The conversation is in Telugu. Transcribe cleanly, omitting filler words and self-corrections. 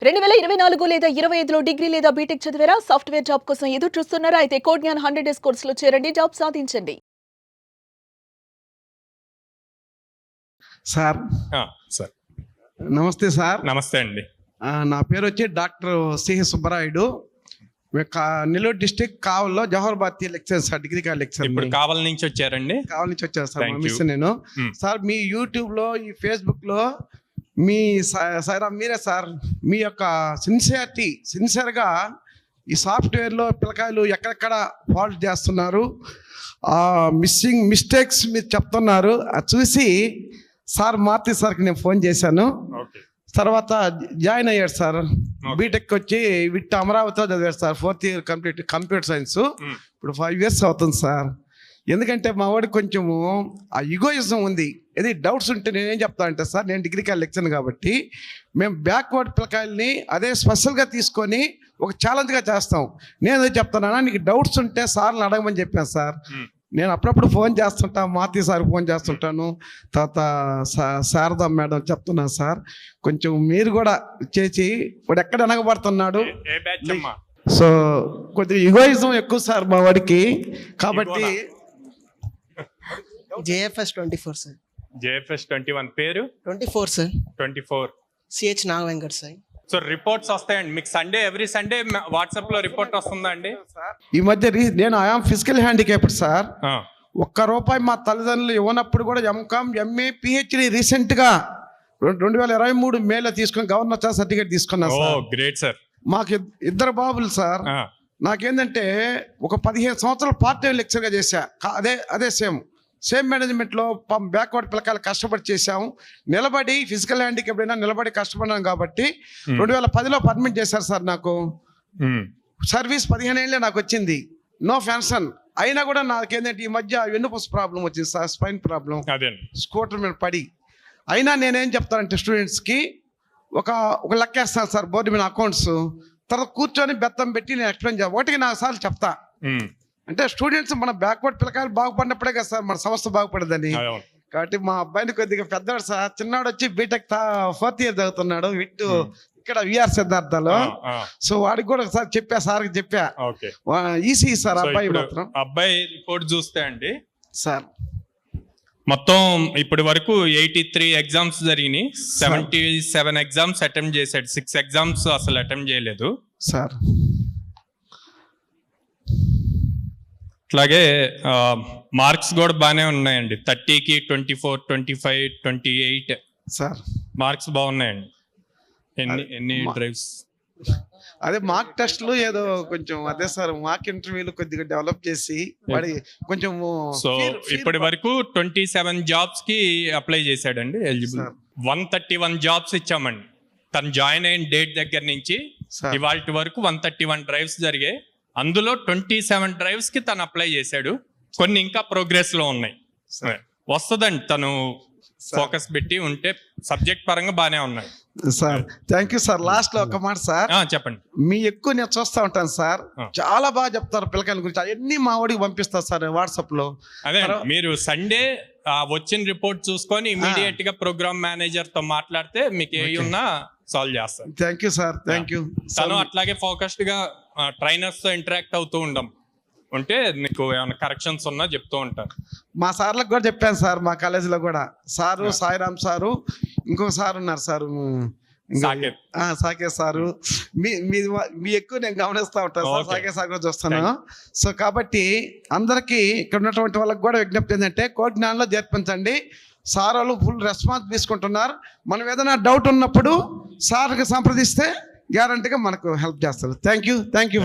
2024 లేదా 25లో డిగ్రీ లేదా బీటెక్ చదివారా? సాఫ్ట్వేర్ జాబ్ కోసం ఎదురు చూస్తున్నారా? అయితే కోడ్ జ్ఞాన్ 100 డేస్ కోర్సులో చేరండి, జాబ్ సాధించండి. సార్ సార్ నమస్తే సార్. నమస్తే అండి. నా పేరు వచ్చి doctor CH Subbarayudu. Nellore district కావల్లో Jawahar Bharathi lecture sir, degree college lecture. ఇప్పుడు కావల్ నుంచి వచ్చారండి? కావల్ నుంచి వచ్చాను సార్. Thank miss you. నేను సార్ మీ యూట్యూబ్లో, ఈ ఫేస్బుక్లో మీ సాయిరామ్ మీరే సార్, మీ యొక్క సిన్సియర్గా ఈ సాఫ్ట్వేర్లో పిల్లకాయలు ఎక్కడెక్కడ ఫాల్ట్ చేస్తున్నారు, మిస్టేక్స్ మీరు చెప్తున్నారు. అది చూసి సార్ మారుతి సార్కి నేను ఫోన్ చేశాను. తర్వాత జాయిన్ అయ్యాడు సార్. బీటెక్ వచ్చి విట్ అమరావతిలో చదివాడు sir. 4th year complete computer science. ఇప్పుడు 5 years అవుతుంది సార్. ఎందుకంటే మా వాడికి కొంచెము ఆ యుగోయిజం ఉంది. ఏది డౌట్స్ ఉంటే నేనేం చెప్తా అంటే సార్, నేను డిగ్రీ కాలేజ్ లెక్చర్ కాబట్టి మేము బ్యాక్వర్డ్ పిల్లకాయల్ని అదే స్పెషల్గా తీసుకొని ఒక ఛాలెంజ్గా చేస్తాం. నేను ఏదో చెప్తానా, నీకు డౌట్స్ ఉంటే సార్ని అడగమని చెప్పాను సార్. నేను అప్పుడప్పుడు ఫోన్ చేస్తుంటాను, మారుతి సార్ ఫోన్ చేస్తుంటాను, తర్వాత శారదా మేడం చెప్తున్నాను సార్. కొంచెం మీరు కూడా చేసి వాడు ఎక్కడ వెనకబడుతున్నాడు. సో కొద్దిగా యుగోయిజం ఎక్కువ సార్ మా వాడికి. కాబట్టి JFS 24 సార్. JFS 21 పేరు 24 సార్. 24 CH నాగవెంకట్ సార్. సో రిపోర్ట్స్ వస్తాయండి మీకు ఎవ్రీ సండే వాట్సాప్ లో రిపోర్ట్ వస్తుందా అండి? ఈ మధ్య నేను ఐఆమ్ ఫిజికల్ హ్యాండిక్యాప్డ్ సార్. ₹1 మా తల్లిదండ్రులు ఇవ్వనప్పుడు కూడా ఎంకామ్, MA, PhD రీసెంట్గా 2023 మేలో తీసుకుని గవర్నర్ సర్టిఫికేట్ తీసుకున్నా సార్. Great sir. మాకు 2 బాబులు సార్. నాకేంటంటే ఒక 15 సంవత్సరాలు పార్ట్ టైం లెక్చర్గా చేశా. అదే సేమ్ మేనేజ్మెంట్లో బ్యాక్వర్డ్ పిల్లకాయలు కష్టపడి చేశాము. నిలబడి ఫిజికల్ హ్యాండిక్యాప్ అయినా నిలబడి కష్టపడినాం కాబట్టి 2010లో పర్మిట్ చేశారు సార్. నాకు సర్వీస్ 15 ఏళ్ళే నాకు వచ్చింది, నో పెన్షన్. అయినా కూడా నాకేంటంటే ఈ మధ్య వెన్నుపూస ప్రాబ్లం వచ్చింది సార్, స్పైన్ ప్రాబ్లం, స్కూటర్ మీద పడి. అయినా నేనేం చెప్తానంటే స్టూడెంట్స్కి ఒక లెక్క వేస్తాను సార్ బోర్డు మీద అకౌంట్స్. తర్వాత కూర్చొని బెత్తం పెట్టి నేను ఎక్స్ప్లెయిన్ చేయాలి. 1కి 4 సార్లు చెప్తా. అంటే స్టూడెంట్స్ మన బ్యాక్వర్డ్ పిల్లకాయలు బాగుపడినప్పుడే కదా సార్ మన సంస్థ బాగుపడదని. కాబట్టి మా అబ్బాయిని కొద్దిగా పెద్దవాడు సార్, చిన్నాడు వచ్చి బీటెక్ 4th ఇయర్ చదువుతున్నాడు ఇక్కడ విఆర్ సిద్ధార్థలో. సో వాడికి కూడా ఒకసారి చెప్పా, సార్కి చెప్పా. ఈసీ సార్ అబ్బాయి మాత్రం. అబ్బాయి రిపోర్ట్ చూస్తే అండి సార్ మొత్తం ఇప్పటి వరకు 83 ఎగ్జామ్స్ జరిగినాయి. 77 ఎగ్జామ్స్ అటెంప్ట్ చేశాడు. 6 ఎగ్జామ్స్ అసలు అటెంప్ట్ చేయలేదు సార్. అట్లాగే మార్క్స్ కూడా బాగానే ఉన్నాయండి. 30కి 24, 25, 28 సార్ మార్క్స్ బాగున్నాయండి. ఎన్ని డ్రైవ్స్? అదే మార్క్ టెస్ట్లు ఏదో కొంచెం అదే సార్ మార్క్ ఇంటర్వ్యూలు కొద్దిగా డెవలప్ చేసి వాడి కొంచెం. సో ఇప్పటి వరకు 27 జాబ్స్ కి అప్లై చేశాడండి, ఎలిజిబుల్. 131 జాబ్స్ ఇచ్చామండి. తను జాయిన్ అయిన డేట్ దగ్గర నుంచి ఇవాళ వరకు 131 డ్రైవ్స్ జరిగాయి. అందులో 27 డ్రైవ్స్ కి తను అప్లై చేశాడు. కొన్ని ఇంకా ప్రోగ్రెస్ లో ఉన్నాయి. వస్తుందండి, తను ఫోకస్ పెట్టి ఉంటే సబ్జెక్ట్ పరంగా బాగానే ఉన్నాయి sir. Thank you sir. Last లో ఒక మాట సార్, చెప్పండి. మీ ఎక్కువ నేను చూస్తూ ఉంటాను సార్, చాలా బాగా చెప్తారు పిల్లకాయల గురించి. అవన్నీ మా వాడికి పంపిస్తారు సార్ వాట్సాప్ లో. అదే మీరు సండే వచ్చిన రిపోర్ట్ చూసుకొని ఇమీడియట్ గా ప్రోగ్రామ్ మేనేజర్ తో మాట్లాడితే మీకు ఏ ఉన్నా సాల్వ్ చేస్తారు. Thank you sir. Thank you. తను అట్లాగే ఫోకస్డ్ గా ట్రైనర్స్ తో ఇంటరాక్ట్ అవుతూ ఉంటే నీకు ఏమైనా కరెక్షన్స్ ఉన్నా చెప్తూ ఉంటారు. మా సార్లకు కూడా చెప్పాను సార్, మా కాలేజీలో కూడా సారు, సాయిరామ్ సారు, ఇంకొక సార్ ఉన్నారు సార్, సాకేత్ సారు. మీ ఎక్కువ నేను గమనిస్తూ ఉంటాను సార్. సాకేత్ సార్ కూడా చూస్తున్నాను. సో కాబట్టి అందరికీ ఇక్కడ ఉన్నటువంటి వాళ్ళకి కూడా విజ్ఞప్తి ఏంటంటే కోడ్ జ్ఞానంలో చేర్పించండి. సార్ వాళ్ళు ఫుల్ రెస్పాన్స్ తీసుకుంటున్నారు. మనం ఏదైనా డౌట్ ఉన్నప్పుడు సార్కి సంప్రదిస్తే గ్యారంటీగా మనకు హెల్ప్ చేస్తారు. Thank you.